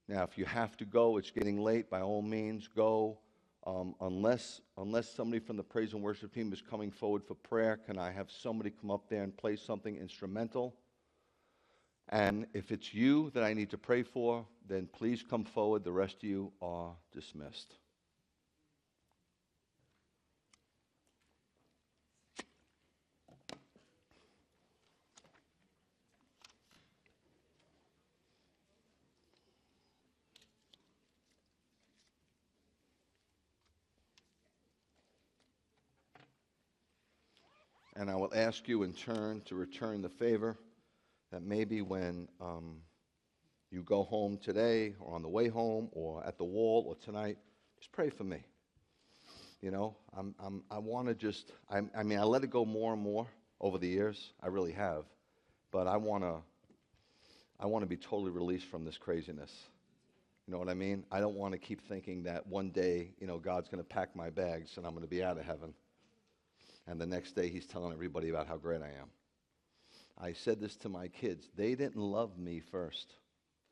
Now, if you have to go, it's getting late, by all means, go. Unless somebody from the praise and worship team is coming forward for prayer, can I have somebody come up there and play something instrumental? And if it's you that I need to pray for, then please come forward. The rest of you are dismissed. And I will ask you in turn to return the favor, that maybe when you go home today or on the way home or at the wall or tonight, just pray for me. You know, I want to just, I mean, I let it go more and more over the years. I really have. But I want to be totally released from this craziness. You know what I mean? I don't want to keep thinking that one day, you know, God's going to pack my bags and I'm going to be out of heaven. And the next day he's telling everybody about how great I am. I said this to my kids. They didn't love me first.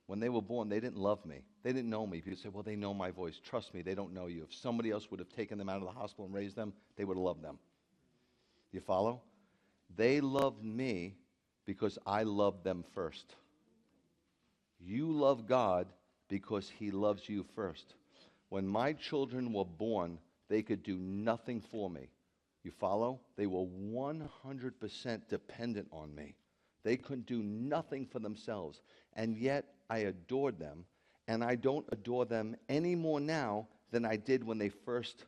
When they were born, they didn't love me. They didn't know me. People say, well, they know my voice. Trust me, they don't know you. If somebody else would have taken them out of the hospital and raised them, they would have loved them. You follow? They loved me because I loved them first. You love God because he loves you first. When my children were born, they could do nothing for me. You follow? They were 100% dependent on me. They couldn't do nothing for themselves. And yet, I adored them. And I don't adore them any more now than I did when they first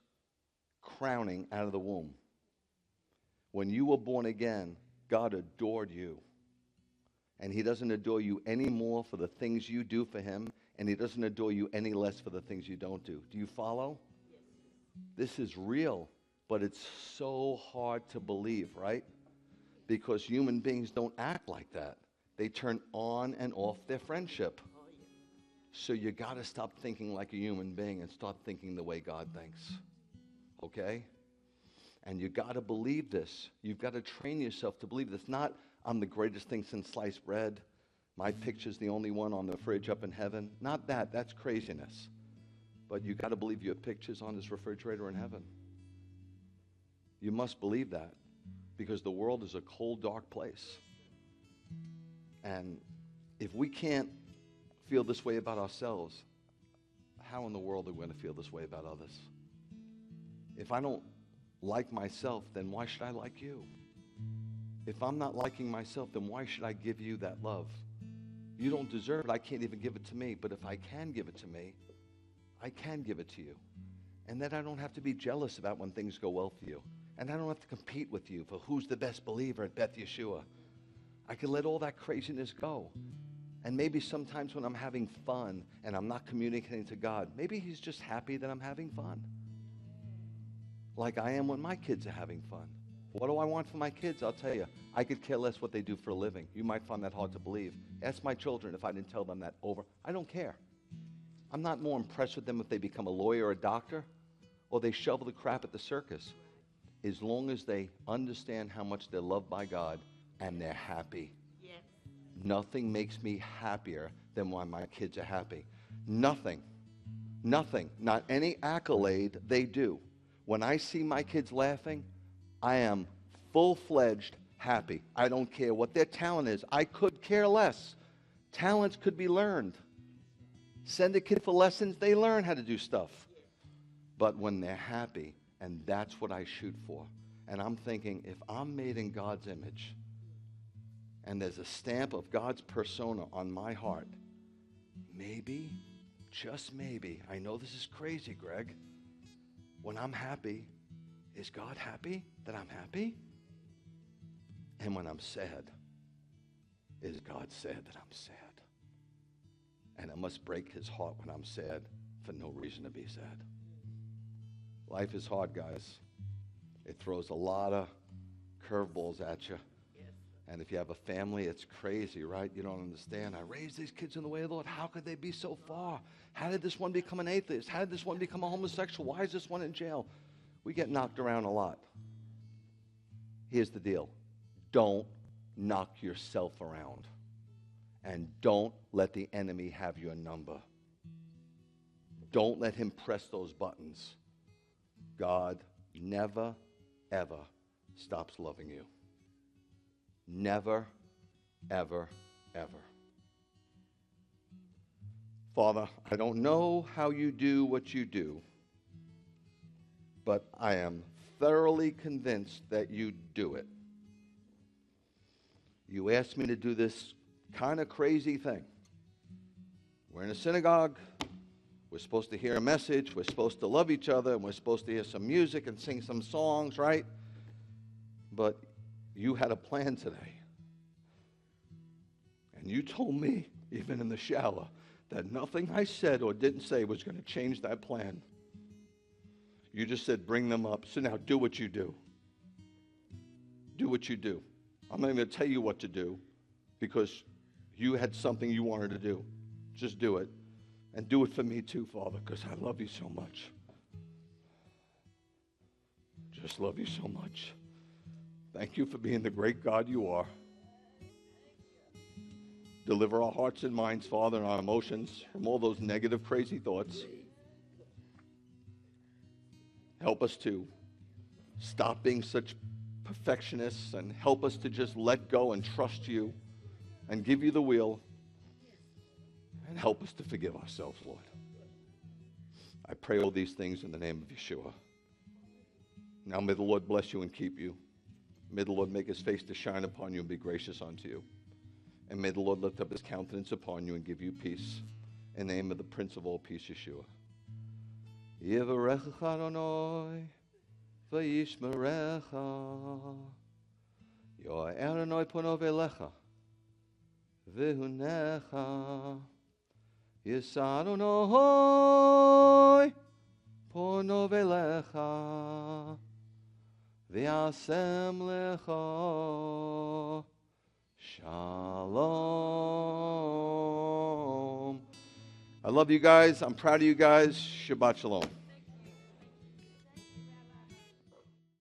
crowning out of the womb. When you were born again, God adored you. And he doesn't adore you any more for the things you do for him. And he doesn't adore you any less for the things you don't do. Do you follow? Yes. This is real. But it's so hard to believe, right? Because human beings don't act like that. They turn on and off their friendship. So you got to stop thinking like a human being and start thinking the way God thinks. Okay? And you got to believe this. You've got to train yourself to believe this. Not, I'm the greatest thing since sliced bread. My picture's the only one on the fridge up in heaven. Not that. That's craziness. But you got to believe your picture's on this refrigerator in heaven. You must believe that, because the world is a cold, dark place. And if we can't feel this way about ourselves, how in the world are we going to feel this way about others? If I don't like myself, then why should I like you? If I'm not liking myself, then why should I give you that love? You don't deserve it. I can't even give it to me. But if I can give it to me, I can give it to you. And then I don't have to be jealous about when things go well for you. And I don't have to compete with you for who's the best believer at Beth Yeshua. I can let all that craziness go. And maybe sometimes when I'm having fun and I'm not communicating to God, maybe he's just happy that I'm having fun. Like I am when my kids are having fun. What do I want for my kids? I'll tell you. I could care less what they do for a living. You might find that hard to believe. Ask my children if I didn't tell them that over. I don't care. I'm not more impressed with them if they become a lawyer or a doctor or they shovel the crap at the circus. As long as they understand how much they're loved by God and they're happy. Yes. Nothing makes me happier than when my kids are happy. Nothing. Nothing. Not any accolade they do. When I see my kids laughing, I am full-fledged happy. I don't care what their talent is. I could care less. Talents could be learned. Send a kid for lessons, they learn how to do stuff. But when they're happy, and that's what I shoot for. And I'm thinking, if I'm made in God's image, and there's a stamp of God's persona on my heart, maybe, just maybe, I know this is crazy, Greg, when I'm happy, is God happy that I'm happy? And when I'm sad, is God sad that I'm sad? And it must break his heart when I'm sad for no reason to be sad. Life is hard, guys. It throws a lot of curveballs at you. And if you have a family, it's crazy, right? You don't understand. I raised these kids in the way of the Lord. How could they be so far? How did this one become an atheist? How did this one become a homosexual? Why is this one in jail? We get knocked around a lot. Here's the deal. Don't knock yourself around. And don't let the enemy have your number. Don't let him press those buttons. God never, ever stops loving you. Never, ever, ever. Father, I don't know how you do what you do, but I am thoroughly convinced that you do it. You asked me to do this kind of crazy thing. We're in a synagogue. We're supposed to hear a message. We're supposed to love each other. And we're supposed to hear some music and sing some songs, right? But you had a plan today. And you told me, even in the shower, that nothing I said or didn't say was going to change that plan. You just said, bring them up. So now do what you do. Do what you do. I'm not even going to tell you what to do because you had something you wanted to do. Just do it. And do it for me too, Father, because I love you so much. Just love you so much. Thank you for being the great God you are. Deliver our hearts and minds, Father, and our emotions from all those negative, crazy thoughts. Help us to stop being such perfectionists and help us to just let go and trust you and give you the wheel and help us to forgive ourselves, Lord. I pray all these things in the name of Yeshua. Now may the Lord bless you and keep you. May the Lord make his face to shine upon you and be gracious unto you. And may the Lord lift up his countenance upon you and give you peace. In the name of the Prince of all peace, Yeshua. Yivarecha Adonai, v'yishmerecha. Yo'er Adonai pono v'elecha, v'hunecha. Yisa Adonai pono v'elecha, v'yasem lecha. Shalom. I love you guys. I'm proud of you guys. Shabbat shalom.